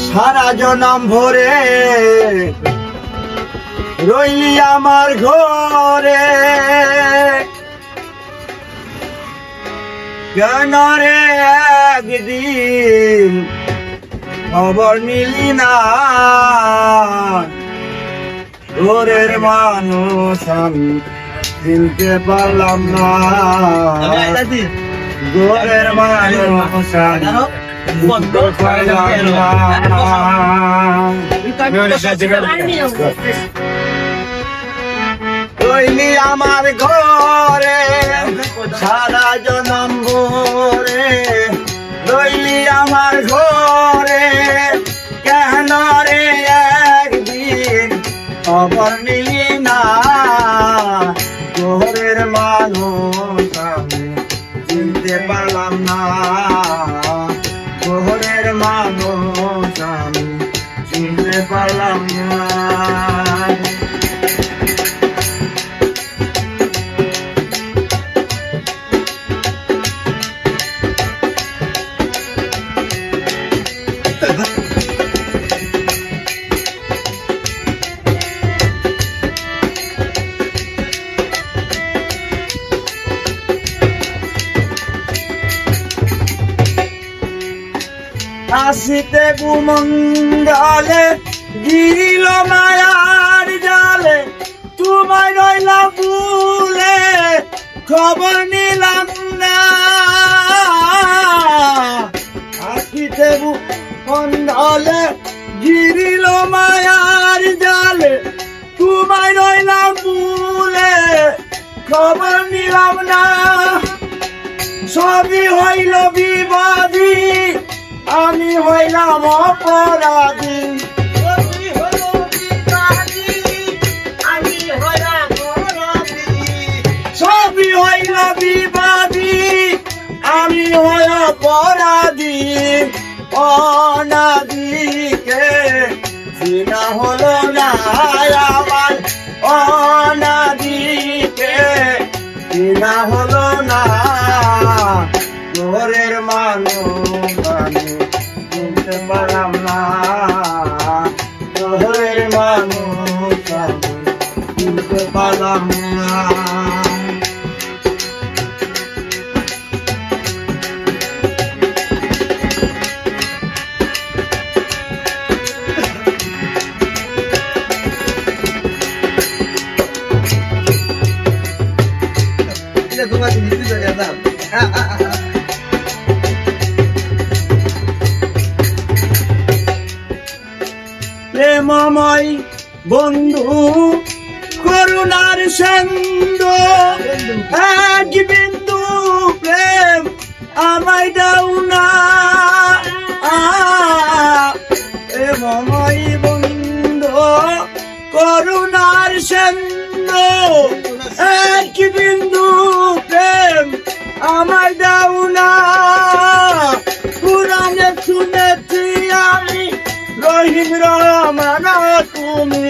সারা জনম ভরে রইলি আমার ঘরে কেন রে একদিন খবর নিলি না ঘরের মানুষ আমি চিনতে পারলাম না ঘরের মানুষ রইলি আমার ঘরে সারা জনম ভরে রইলি আমার ঘরে কেন রে একদিন খবর নিলি না ঘরের মানুষ আমি চিনতে পারলাম না ঘরের মানুষ আমি চিনতে পারলাম না আসিতে ভূমণ্ডলে গিরিল মায়ার জালে তোমায় রইলাম ভুলে খবর নিলাম না আসিতে ভূমণ্ডলে গিরিল মায়ার জালে তোমায় রইলাম ভুলে খবর নিলাম না সবই হইল বিবাদী আমি হইলাম অপরাধী সবই হইল বিবাদী আমি হইল অপরাধী অনাদিকে চিনা হলো না আমার অনাদিকে চিনা হলো না ঘরের মানুষ আমি চিনতে পারলাম না ঘরের মানুষ আমি চিনতে পারলাম না প্রেমময় বন্ধু করুণার সিন্ধু এক বিন্দু প্রেম আমায় দাও না প্রেমময় বন্ধু করুণার সিন্ধু এক বিন্দু প্রেম আমায় দাও না পুরাণে শুনেছি আমি রহিম রহমান তুমি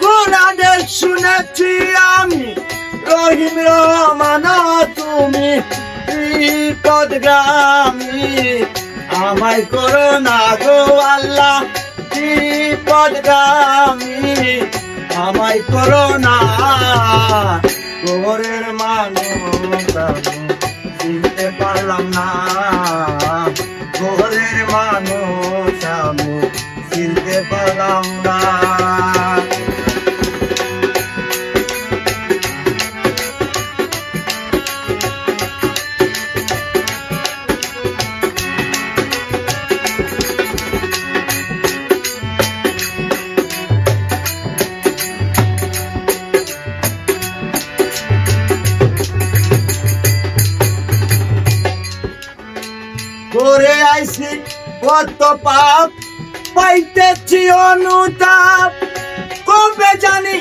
কোরআনে শুনেছি আমি রহিম রহমান তুমি বিপদগামী আমায় করো না গো আল্লাহ বিপদগামী আমায় করো না ঘরের মানুষ চিনতে পারলাম না ঘরের মানুষ আমি চিনতে পারলাম না করে আইসি কত পাপ পাইতেছি অনুতাপ কবে জানি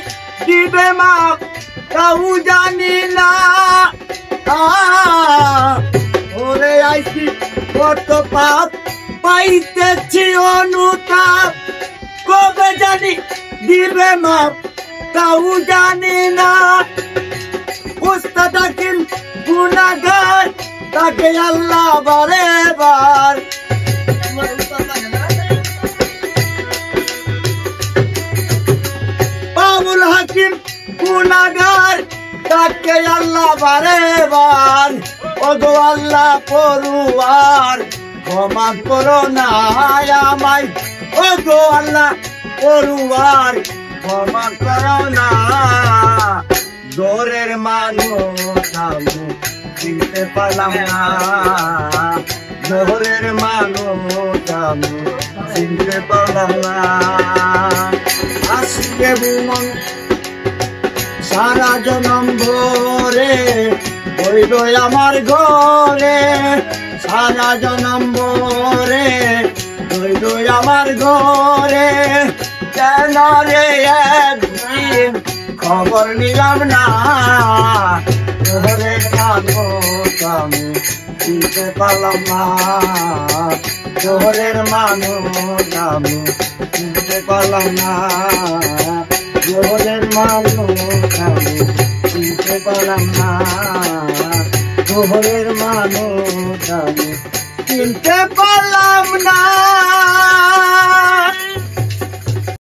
দিবে মাপ তাও জানি না করে আইসি কত পাপ পাইতেছি অনুতাপ কবে জানি দিবে মাপ তাও জানি না উস্তাদ গুনাহগার ডাকে আল্লাহ বারে বার, ও গো আল্লাহ পড়ুয়ার ক্ষমা করো না আমায়, ও গো আল্লাহ পড়ুয়ার ক্ষমা করো না। দূরের মানুষ আমি চিনতে পারলাম না, দূরের মানুষ আমি চিনতে পারলাম না। আসবে মন সারা জনম ভরে হইল আমার ঘরে, সারা জনম ভরে হইল আমার ঘরে, কেন রে একদিন খবর নিলাম না, ঘরের মানুষ আমি চিনতে পারলাম না, ঘরের মানুষ আমি চিনতে পারলাম না, ঘরের মানুষ আমি চিনতে পারলাম না, ঘরের মানুষ আমি চিনতে পারলাম না।